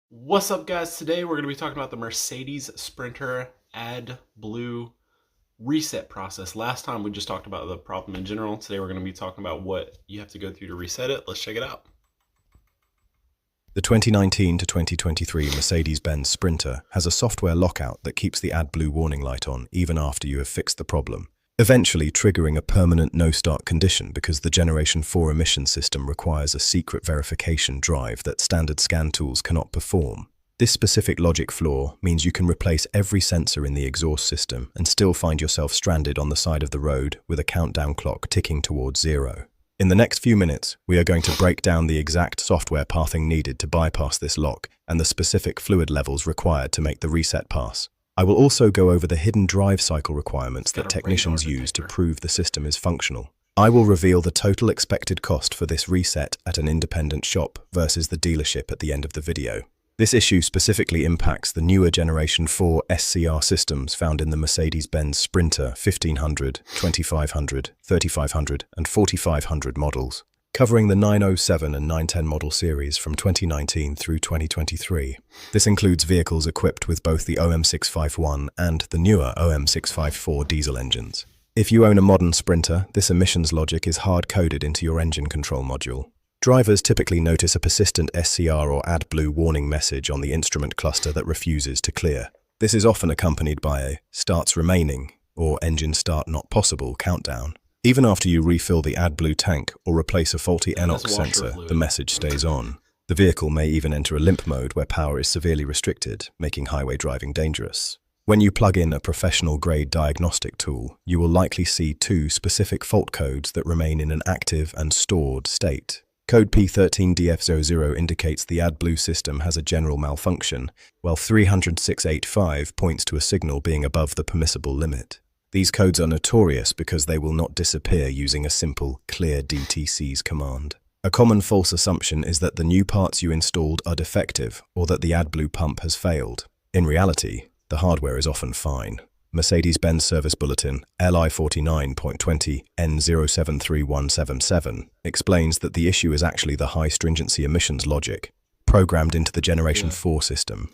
What's up, guys? Today we're going to be talking about the Mercedes Sprinter AdBlue reset process. Last time we just talked about the problem in general. Today we're going to be talking about what you have to go through to reset it. Let's check it out. The 2019 to 2023 Mercedes-Benz Sprinter has a software lockout that keeps the AdBlue warning light on even after you have fixed the problem, eventually triggering a permanent no-start condition because the Generation 4 emission system requires a secret verification drive that standard scan tools cannot perform. This specific logic flaw means you can replace every sensor in the exhaust system and still find yourself stranded on the side of the road with a countdown clock ticking towards zero. In the next few minutes, we are going to break down the exact software pathing needed to bypass this lock and the specific fluid levels required to make the reset pass. I will also go over the hidden drive cycle requirements that technicians use to prove the system is functional. I will reveal the total expected cost for this reset at an independent shop versus the dealership at the end of the video. This issue specifically impacts the newer Generation 4 SCR systems found in the Mercedes-Benz Sprinter 1500, 2500, 3500 and 4500 models, covering the 907 and 910 model series from 2019 through 2023. This includes vehicles equipped with both the OM651 and the newer OM654 diesel engines. If you own a modern Sprinter, this emissions logic is hard-coded into your engine control module. Drivers typically notice a persistent SCR or AdBlue warning message on the instrument cluster that refuses to clear. This is often accompanied by a "starts remaining" or "engine start not possible" countdown. Even after you refill the AdBlue tank or replace a faulty NOx sensor, the message stays on. The vehicle may even enter a limp mode where power is severely restricted, making highway driving dangerous. When you plug in a professional-grade diagnostic tool, you will likely see two specific fault codes that remain in an active and stored state. Code P13DF00 indicates the AdBlue system has a general malfunction, while 30685 points to a signal being above the permissible limit. These codes are notorious because they will not disappear using a simple clear DTCs command. A common false assumption is that the new parts you installed are defective or that the AdBlue pump has failed. In reality, the hardware is often fine. Mercedes-Benz Service Bulletin LI 49.20 N073177 explains that the issue is actually the high stringency emissions logic programmed into the Generation 4 system.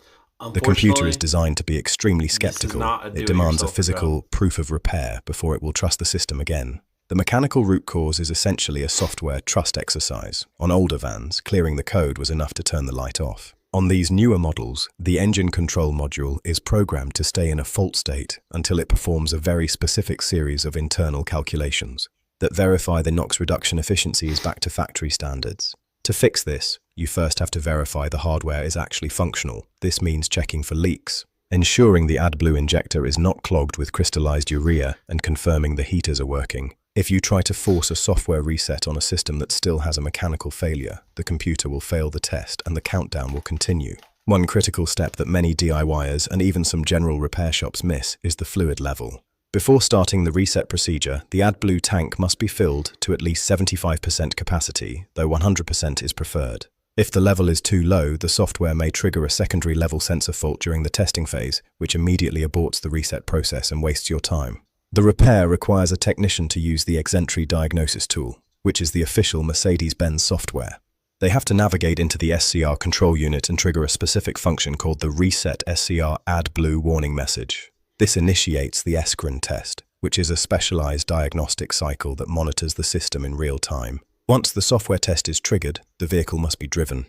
The computer is designed to be extremely skeptical. It demands a physical proof of repair before it will trust the system again. The mechanical root cause is essentially a software trust exercise. On older vans, clearing the code was enough to turn the light off. On these newer models, the engine control module is programmed to stay in a fault state until it performs a very specific series of internal calculations that verify the NOx reduction efficiency is back to factory standards. To fix this, you first have to verify the hardware is actually functional. This means checking for leaks, ensuring the AdBlue injector is not clogged with crystallized urea, and confirming the heaters are working. If you try to force a software reset on a system that still has a mechanical failure, the computer will fail the test and the countdown will continue. One critical step that many DIYers and even some general repair shops miss is the fluid level. Before starting the reset procedure, the AdBlue tank must be filled to at least 75% capacity, though 100% is preferred. If the level is too low, the software may trigger a secondary level sensor fault during the testing phase, which immediately aborts the reset process and wastes your time. The repair requires a technician to use the XENTRY diagnosis tool, which is the official Mercedes-Benz software. They have to navigate into the SCR control unit and trigger a specific function called the Reset SCR AdBlue warning message. This initiates the SCRN test, which is a specialized diagnostic cycle that monitors the system in real time. Once the software test is triggered, the vehicle must be driven.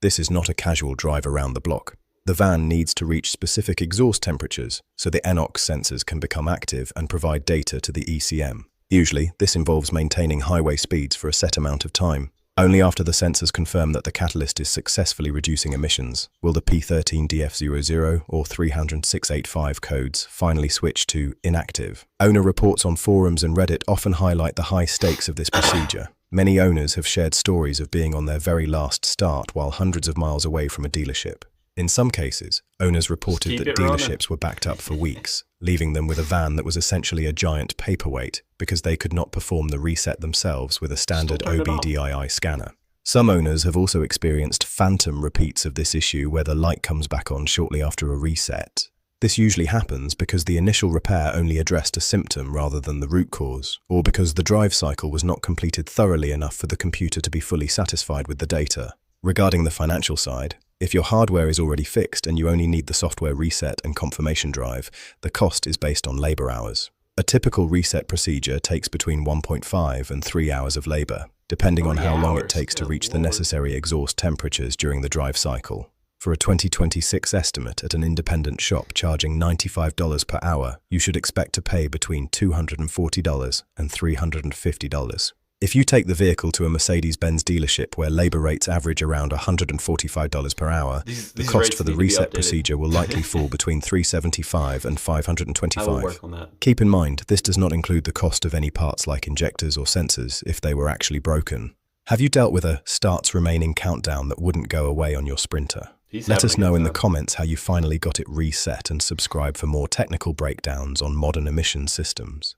This is not a casual drive around the block. The van needs to reach specific exhaust temperatures so the NOx sensors can become active and provide data to the ECM. Usually, this involves maintaining highway speeds for a set amount of time. Only after the sensors confirm that the catalyst is successfully reducing emissions will the P13DF00 or 30685 codes finally switch to inactive. Owner reports on forums and Reddit often highlight the high stakes of this procedure. Many owners have shared stories of being on their very last start while hundreds of miles away from a dealership. In some cases, owners reported that dealerships were backed up for weeks, leaving them with a van that was essentially a giant paperweight because they could not perform the reset themselves with a standard OBD-II scanner. Some owners have also experienced phantom repeats of this issue where the light comes back on shortly after a reset. This usually happens because the initial repair only addressed a symptom rather than the root cause, or because the drive cycle was not completed thoroughly enough for the computer to be fully satisfied with the data. Regarding the financial side, If your hardware is already fixed and you only need the software reset and confirmation drive, the cost is based on labor hours. A typical reset procedure takes between 1.5 and 3 hours of labor, depending on how long it takes to reach the necessary exhaust temperatures during the drive cycle. For a 2026 estimate at an independent shop charging $95 per hour, you should expect to pay between $240 and $350. If you take the vehicle to a Mercedes-Benz dealership where labor rates average around $145 per hour, the cost for the reset procedure will likely fall between $375 and $525. Keep in mind, this does not include the cost of any parts like injectors or sensors if they were actually broken. Have you dealt with a starts remaining countdown that wouldn't go away on your Sprinter? Let us know in the comments how you finally got it reset, and subscribe for more technical breakdowns on modern emission systems.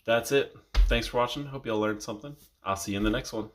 That's it. Thanks for watching. Hope you all learned something. I'll see you in the next one.